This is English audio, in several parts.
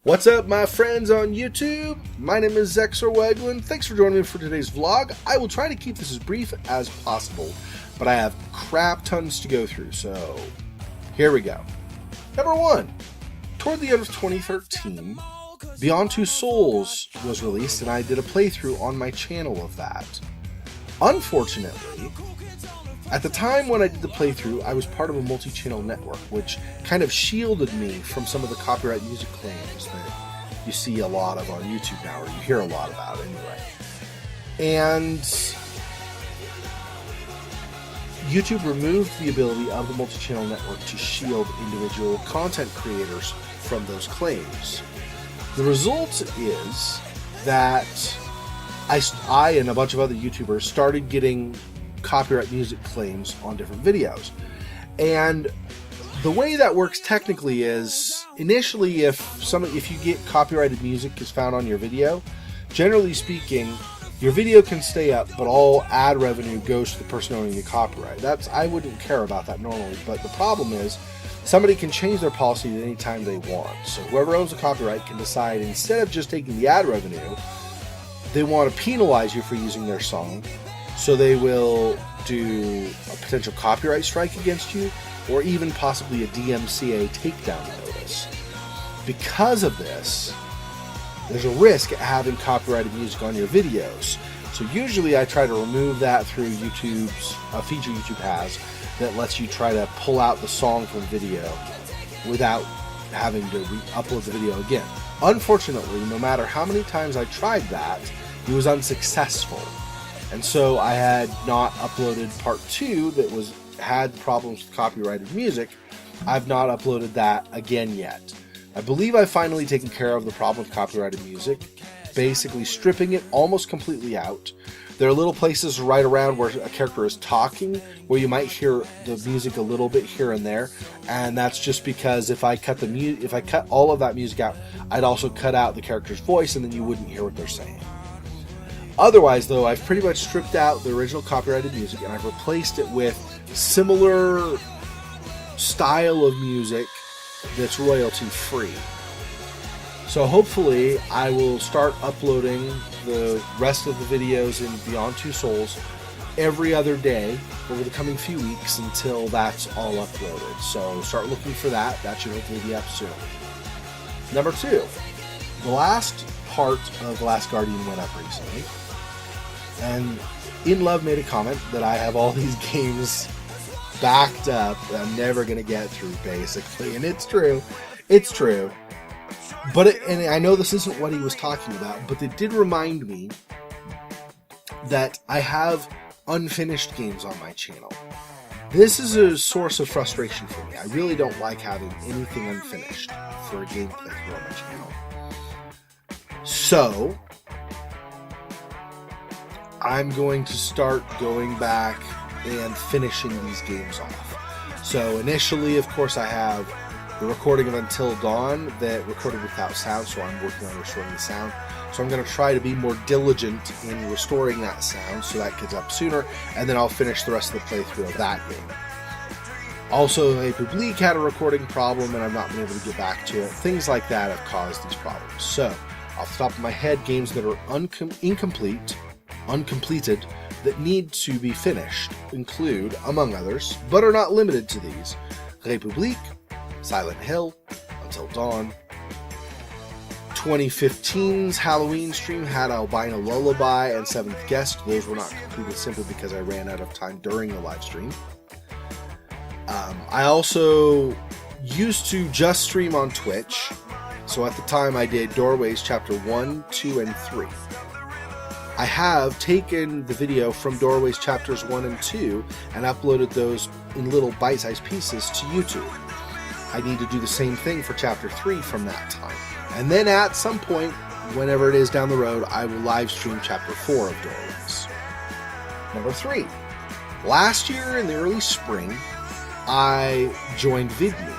What's up, my friends on YouTube? My name is Xexor Weglin. Thanks for joining me for today's vlog. I will try to keep this as brief as possible, but I have crap tons to go through, so here we go. Number one, toward the end of 2013, Beyond Two Souls was released, and I did a playthrough on my channel of that. Unfortunately, at the time when I did the playthrough, I was part of a multi-channel network, which kind of shielded me from some of the copyright music claims that you see a lot of on YouTube now, or you hear a lot about anyway. And YouTube removed the ability of the multi-channel network to shield individual content creators from those claims. The result is that I and a bunch of other YouTubers started getting copyright music claims on different videos. And the way that works technically is, initially if you get copyrighted music is found on your video, generally speaking, your video can stay up, but all ad revenue goes to the person owning the copyright. I wouldn't care about that normally, but the problem is somebody can change their policy at any time they want. So whoever owns the copyright can decide, instead of just taking the ad revenue, they want to penalize you for using their song. So they will do a potential copyright strike against you, or even possibly a DMCA takedown notice. Because of this, there's a risk at having copyrighted music on your videos. So usually I try to remove that through YouTube's feature YouTube has that lets you try to pull out the song from video without having to upload the video again. Unfortunately, no matter how many times I tried that, it was unsuccessful. And so I had not uploaded part 2 that had problems with copyrighted music. I've not uploaded that again yet. I believe I've finally taken care of the problem with copyrighted music, basically stripping it almost completely out. There are little places right around where a character is talking where you might hear the music a little bit here and there, and that's just because if I cut all of that music out, I'd also cut out the character's voice, and then you wouldn't hear what they're saying. Otherwise, though, I've pretty much stripped out the original copyrighted music, and I've replaced it with similar style of music that's royalty free. So hopefully I will start uploading the rest of the videos in Beyond Two Souls every other day over the coming few weeks until that's all uploaded. So start looking for that. That should hopefully be up soon. Number 2, the last part of The Last Guardian went up recently, and In Love made a comment that I have all these games backed up that I'm never going to get through, basically, and it's true. It's true. And I know this isn't what he was talking about, but it did remind me that I have unfinished games on my channel. This is a source of frustration for me. I really don't like having anything unfinished for a gameplay through on my channel. So I'm going to start going back and finishing these games off. So initially, of course, I have the recording of Until Dawn that recorded without sound, so I'm working on restoring the sound. So I'm going to try to be more diligent in restoring that sound so that gets up sooner, and then I'll finish the rest of the playthrough of that game. Also, a Public had a recording problem, and I've not been able to get back to it. Things like that have caused these problems. So, off the top of my head, games that are uncompleted, that need to be finished include, among others, but are not limited to these, Republic, Silent Hill, Until Dawn. 2015's Halloween stream had Albino Lullaby and Seventh Guest. Those were not completed simply because I ran out of time during the live stream. I also used to just stream on Twitch, so at the time I did Doorways Chapter 1, 2, and 3. I have taken the video from Doorways Chapters 1 and 2 and uploaded those in little bite-sized pieces to YouTube. I need to do the same thing for Chapter 3 from that time. And then at some point, whenever it is down the road, I will live stream Chapter 4 of Doorways. Number 3. Last year in the early spring, I joined VidMe,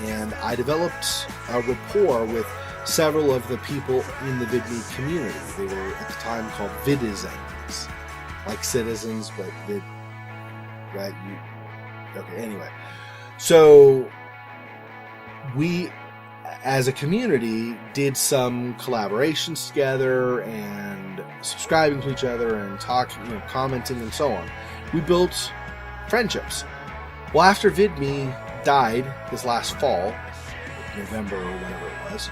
and I developed a rapport with several of the people in the VidMe community. They were at the time called Vidizens, like citizens, but okay, anyway. So we as a community, did some collaborations together and subscribing to each other and talking, commenting and so on. We built friendships. Well, after VidMe died this last fall, November or whatever it was,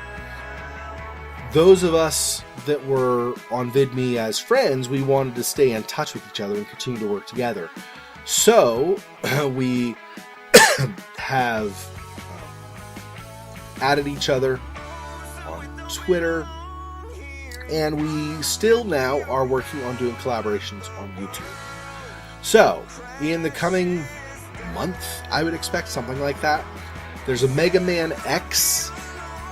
those of us that were on VidMe as friends, we wanted to stay in touch with each other and continue to work together. So we have added each other on Twitter, and we still now are working on doing collaborations on YouTube. So in the coming month, I would expect something like that. There's a Mega Man X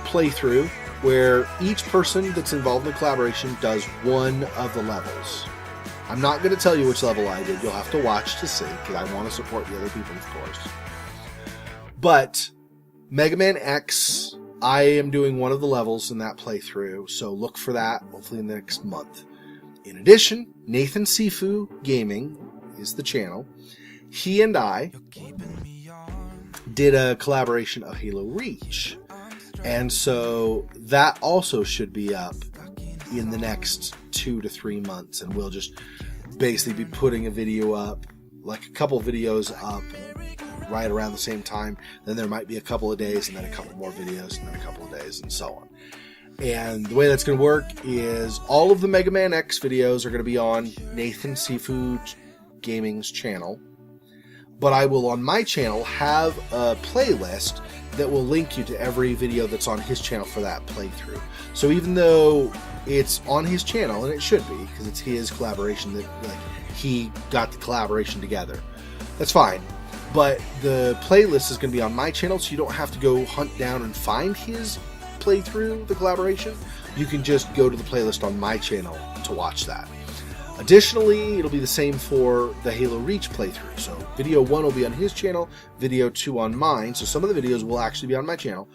playthrough where each person that's involved in the collaboration does one of the levels. I'm not going to tell you which level I did. You'll have to watch to see, because I want to support the other people, of course. But Mega Man X, I am doing one of the levels in that playthrough, so look for that hopefully in the next month. In addition, Nathan Sifu Gaming is the channel. He and I did a collaboration of Halo Reach, and so that also should be up in the next 2 to 3 months, and we'll just basically be putting a video up, like a couple videos up right around the same time. Then there might be a couple of days, and then a couple more videos, and then a couple of days, and so on. And the way that's going to work is all of the Mega Man X videos are going to be on Nathan Sifu Gaming's channel, but I will on my channel have a playlist that will link you to every video that's on his channel for that playthrough. So even though it's on his channel, and it should be, because it's his collaboration, that he got the collaboration together, that's fine. But the playlist is going to be on my channel, so you don't have to go hunt down and find his playthrough, the collaboration. You can just go to the playlist on my channel to watch that. Additionally, it'll be the same for the Halo Reach playthrough. So video 1 will be on his channel, video 2 on mine. So some of the videos will actually be on my channel,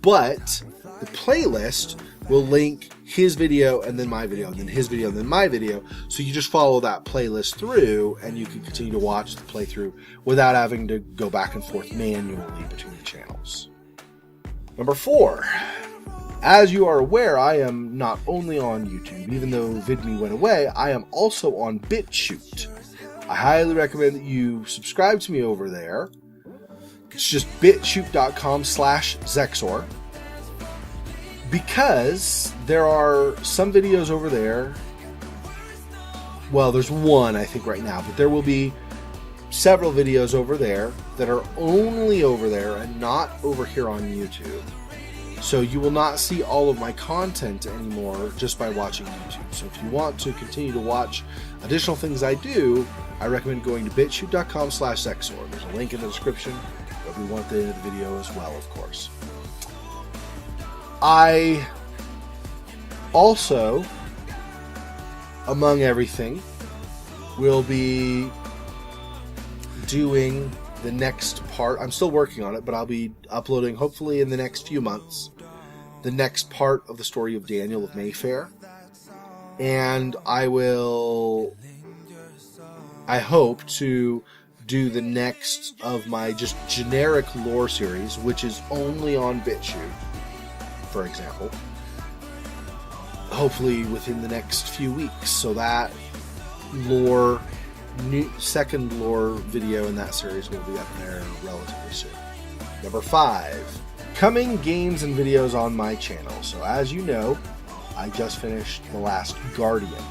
but the playlist will link his video and then my video and then his video and then my video. So you just follow that playlist through and you can continue to watch the playthrough without having to go back and forth manually between the channels. Number 4. As you are aware, I am not only on YouTube. Even though VidMe went away, I am also on BitChute. I highly recommend that you subscribe to me over there. It's just bitchute.com/Xexor. Because there are some videos over there. Well, there's one, I think, right now, but there will be several videos over there that are only over there and not over here on YouTube. So you will not see all of my content anymore just by watching YouTube. So if you want to continue to watch additional things I do, I recommend going to bitchute.com/Xexor. There's a link in the description. There'll be one at the end of the video as well, of course. I also, among everything, will be doing the next part. I'm still working on it, but I'll be uploading, hopefully in the next few months, the next part of the story of Daniel of Mayfair. And I hope to do the next of my just generic lore series, which is only on BitChute, for example, hopefully within the next few weeks. So that second lore video in that series will be up there relatively soon. Number 5, coming games and videos on my channel. So as you know, I just finished The Last Guardian.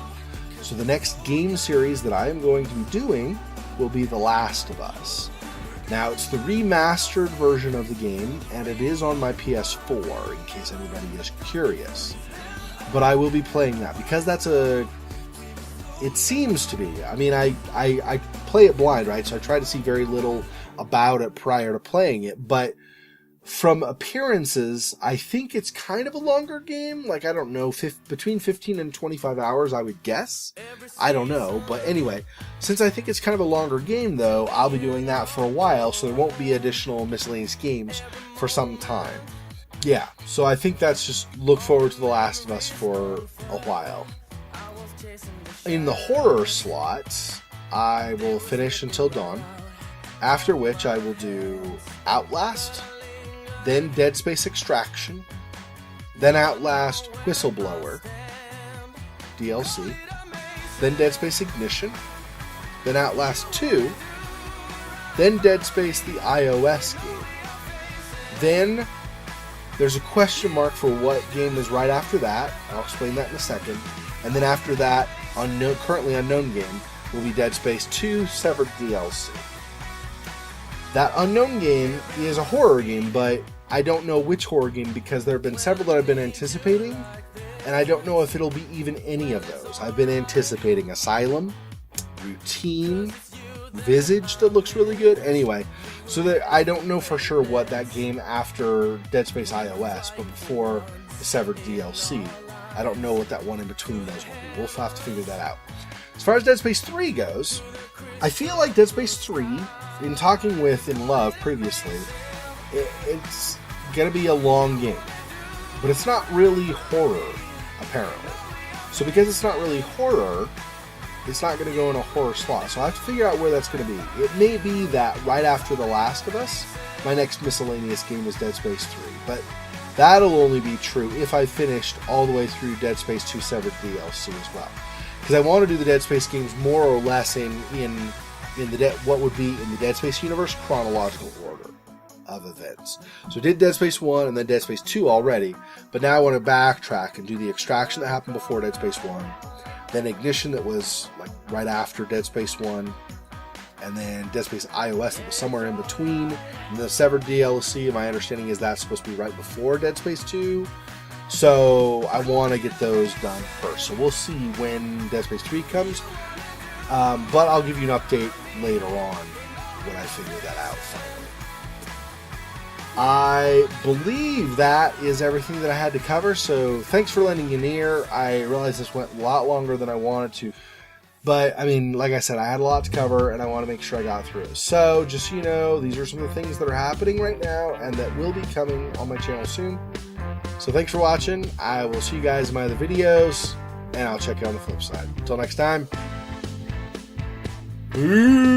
So the next game series that I am going to be doing will be The Last of Us. Now, it's the remastered version of the game, and it is on my PS4, in case anybody is curious. But I will be playing that, because it seems to be, I mean, I play it blind, right? So I try to see very little about it prior to playing it, but from appearances, I think it's kind of a longer game. Like, I don't know, between 15 and 25 hours, I would guess. I don't know. But anyway, since I think it's kind of a longer game, though, I'll be doing that for a while, so there won't be additional miscellaneous games for some time. Yeah, so I think that's just look forward to The Last of Us for a while. In the horror slot, I will finish Until Dawn, after which I will do Outlast, then Dead Space Extraction, then Outlast Whistleblower DLC, then Dead Space Ignition, then Outlast 2, then Dead Space the iOS game. Then there's a question mark for what game is right after that. I'll explain that in a second. And then after that, currently unknown game will be Dead Space 2 Severed DLC. That unknown game is a horror game, but I don't know which horror game because there have been several that I've been anticipating, and I don't know if it'll be even any of those. I've been anticipating Asylum, Routine, Visage that looks really good. Anyway, so that I don't know for sure what that game after Dead Space iOS, but before the Severed DLC, I don't know what that one in between those will be. We'll have to figure that out. As far as Dead Space 3 goes, I feel like Dead Space 3, in talking with In Love previously, it's going to be a long game. But it's not really horror, apparently. So because it's not really horror, it's not going to go in a horror slot. So I have to figure out where that's going to be. It may be that right after The Last of Us, my next miscellaneous game is Dead Space 3. But that'll only be true if I finished all the way through Dead Space 2 Severed DLC as well. Because I want to do the Dead Space games more or less in what would be in the Dead Space universe chronological order of events. So I did Dead Space 1 and then Dead Space 2 already, but now I want to backtrack and do the Extraction that happened before Dead Space 1, then Ignition that was like right after Dead Space 1, and then Dead Space iOS that was somewhere in between, and the Severed DLC, my understanding is that's supposed to be right before Dead Space 2. So I want to get those done first. So we'll see when Dead Space 3 comes. But I'll give you an update later on when I figure that out finally. I believe that is everything that I had to cover. So thanks for lending an ear. I realize this went a lot longer than I wanted to. But, I mean, like I said, I had a lot to cover, and I want to make sure I got through it. So, just so you know, these are some of the things that are happening right now and that will be coming on my channel soon. So thanks for watching. I will see you guys in my other videos, and I'll check you on the flip side. Until next time. Peace.